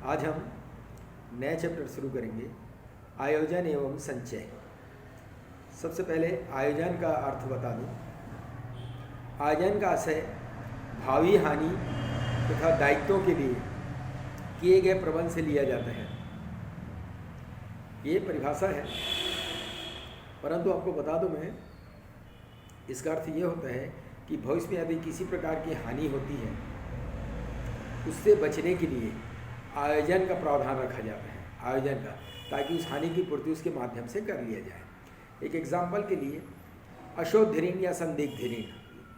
आज हम नया चैप्टर शुरू करेंगे, आयोजन एवं संचय। सबसे पहले आयोजन का अर्थ बता दूं। आयोजन का आशय भावी हानि तथा दायित्वों के लिए किए गए प्रबंध से लिया जाता है। ये परिभाषा है, परंतु आपको बता दूं मैं, इसका अर्थ ये होता है कि भविष्य में यदि किसी प्रकार की हानि होती है उससे बचने के लिए आयोजन का प्रावधान रखा जाता है, आयोजन का, ताकि उस हानि की पूर्ति उसके माध्यम से कर लिया जाए। एक एग्जाम्पल के लिए अशोध ऋण या संदिग्ध ऋण,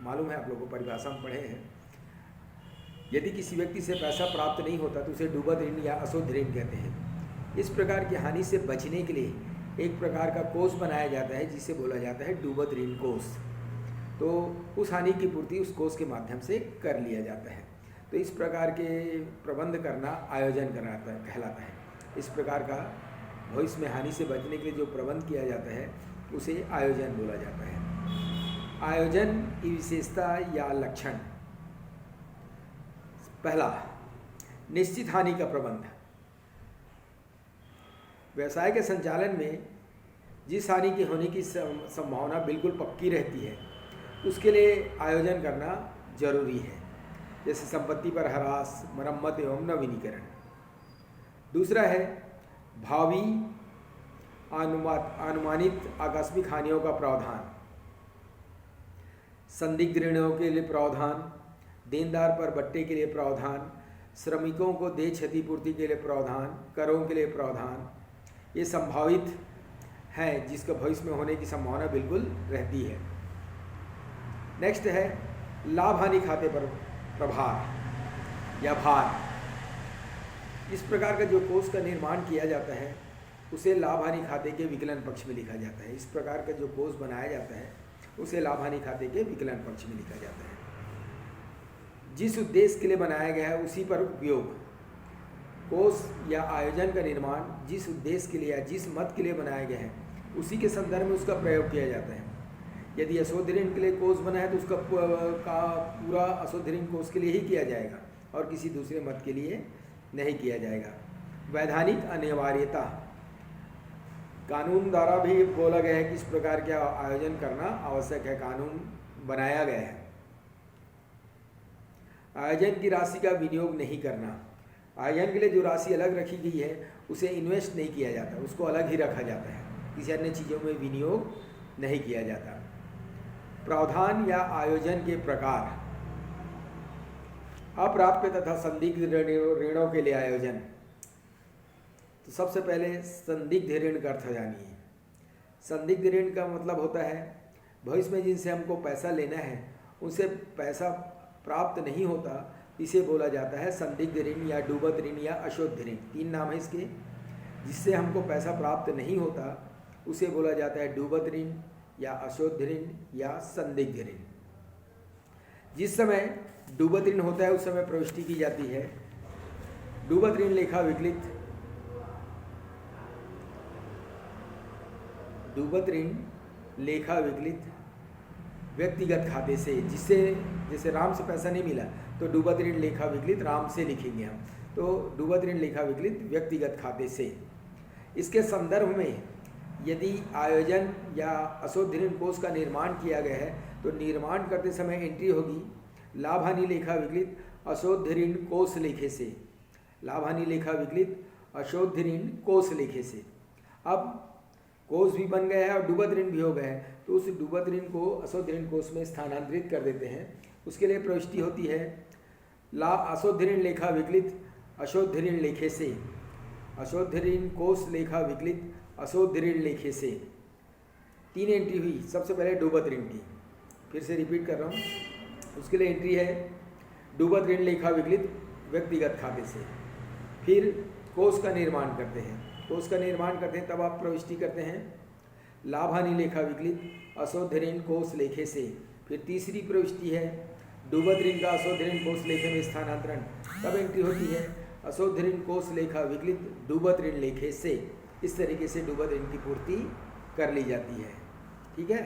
मालूम है आप लोगों को, परिभाषा हम पढ़े हैं। यदि किसी व्यक्ति से पैसा प्राप्त नहीं होता तो उसे डूबत ऋण या अशोध ऋण कहते हैं। इस प्रकार की हानि से बचने के लिए एक प्रकार का कोष बनाया जाता है जिसे बोला जाता है डूबत ऋण कोष। तो उस हानि की पूर्ति उस कोष के माध्यम से कर लिया जाता है। तो इस प्रकार के प्रबंध करना आयोजन कहलाता है। इस प्रकार का भविष्य में हानि से बचने के लिए जो प्रबंध किया जाता है उसे आयोजन बोला जाता है। आयोजन की विशेषता या लक्षण। पहला, निश्चित हानि का प्रबंध। व्यवसाय के संचालन में जिस हानि की होने की संभावना बिल्कुल पक्की रहती है उसके लिए आयोजन करना जरूरी है, जैसे संपत्ति पर ह्रास, मरम्मत एवं नवीनीकरण। दूसरा है भावी अनुमानित आकस्मिक हानियों का प्रावधान, संदिग्ध ऋणों के लिए प्रावधान, देनदार पर बट्टे के लिए प्रावधान, श्रमिकों को देय क्षतिपूर्ति के लिए प्रावधान, करों के लिए प्रावधान। ये संभावित हैं जिसका भविष्य में होने की संभावना बिल्कुल रहती है। नेक्स्ट है लाभ हानि खाते पर प्रभार या भार। इस प्रकार का जो कोष का निर्माण किया जाता है उसे लाभ हानि खाते के विकलन पक्ष में लिखा जाता है। इस प्रकार का जो कोष बनाया जाता है उसे लाभ हानि खाते के विकलन पक्ष में लिखा जाता है। जिस उद्देश्य के लिए बनाया गया है उसी पर उपयोग। कोष या आयोजन का निर्माण जिस उद्देश्य के लिए या जिस मत के लिए बनाया गया है उसी के संदर्भ में उसका प्रयोग किया जाता है। यदि अशोध ऋण के लिए कोष बना है तो उसका पूरा अशोध ऋण कोष के लिए ही किया जाएगा और किसी दूसरे मत के लिए नहीं किया जाएगा। वैधानिक अनिवार्यता, कानून द्वारा भी बोला गया है कि इस प्रकार के आयोजन करना आवश्यक है, कानून बनाया गया है। आयोजन की राशि का विनियोग नहीं करना। आयोजन के लिए जो राशि अलग रखी गई है उसे इन्वेस्ट नहीं किया जाता, उसको अलग ही रखा जाता है, किसी अन्य चीज़ों में विनियोग नहीं किया जाता। प्रावधान या आयोजन के प्रकार। अप्राप्य तथा संदिग्ध ऋणों के लिए आयोजन। तो सबसे पहले संदिग्ध ऋण का अर्थ जानिए। संदिग्ध ऋण का मतलब होता है भविष्य में जिनसे हमको पैसा लेना है उनसे पैसा प्राप्त नहीं होता, इसे बोला जाता है संदिग्ध ऋण या डूबत ऋण या अशोध ऋण। 3 नाम है इसके। जिससे हमको पैसा प्राप्त नहीं होता उसे बोला जाता है डूबत ऋण या अशोध ऋण या संदिग्ध ऋण। जिस समय डूबत ऋण होता है उस समय प्रविष्टि की जाती है। डूबत ऋण लेखा विकलित, डूबत ऋण लेखा विकलित व्यक्तिगत खाते से, जिससे जैसे राम से पैसा नहीं मिला तो डूबत ऋण लेखा विकलित राम से लिखेंगे हम, तो डूबत ऋण लेखा विकलित व्यक्तिगत खाते से। इसके संदर्भ में यदि आयोजन या अशोध ऋण कोष का निर्माण किया गया है तो निर्माण करते समय एंट्री होगी लाभ हानि लेखा विकलित अशोध ऋण कोष लेखे से। लाभ हानि लेखा विकलित अशोध ऋण कोष लेखे से। अब कोष भी बन गया है और डूबत ऋण भी हो गया है तो उस डूबत ऋण को अशोध ऋण कोष में स्थानांतरित कर देते हैं। उसके लिए प्रविष्टि होती है अशोध ऋण लेखा विकलित अशोध ऋण लेखे से। अशोध ऋण कोष लेखा विकलित अशोध ऋण लेखे से। 3 एंट्री हुई। सबसे पहले डूबत ऋण की, फिर से रिपीट कर रहा हूँ। उसके लिए एंट्री है डूबत ऋण लेखा विकलित व्यक्तिगत खाते से। फिर कोष का निर्माण करते हैं। कोष का निर्माण करते हैं तब आप प्रविष्टि करते हैं लाभ हानि लेखा विकलित अशोध ऋण कोष लेखे से। फिर तीसरी प्रविष्टि है डूबत ऋण का अशोध ऋण कोष लेखे में स्थानांतरण। तब एंट्री होती है अशोध ऋण कोष लेखा विकलित डूबत ऋण लेखे से। इस तरीके से डूबत ऋण की पूर्ति कर ली जाती है। ठीक है।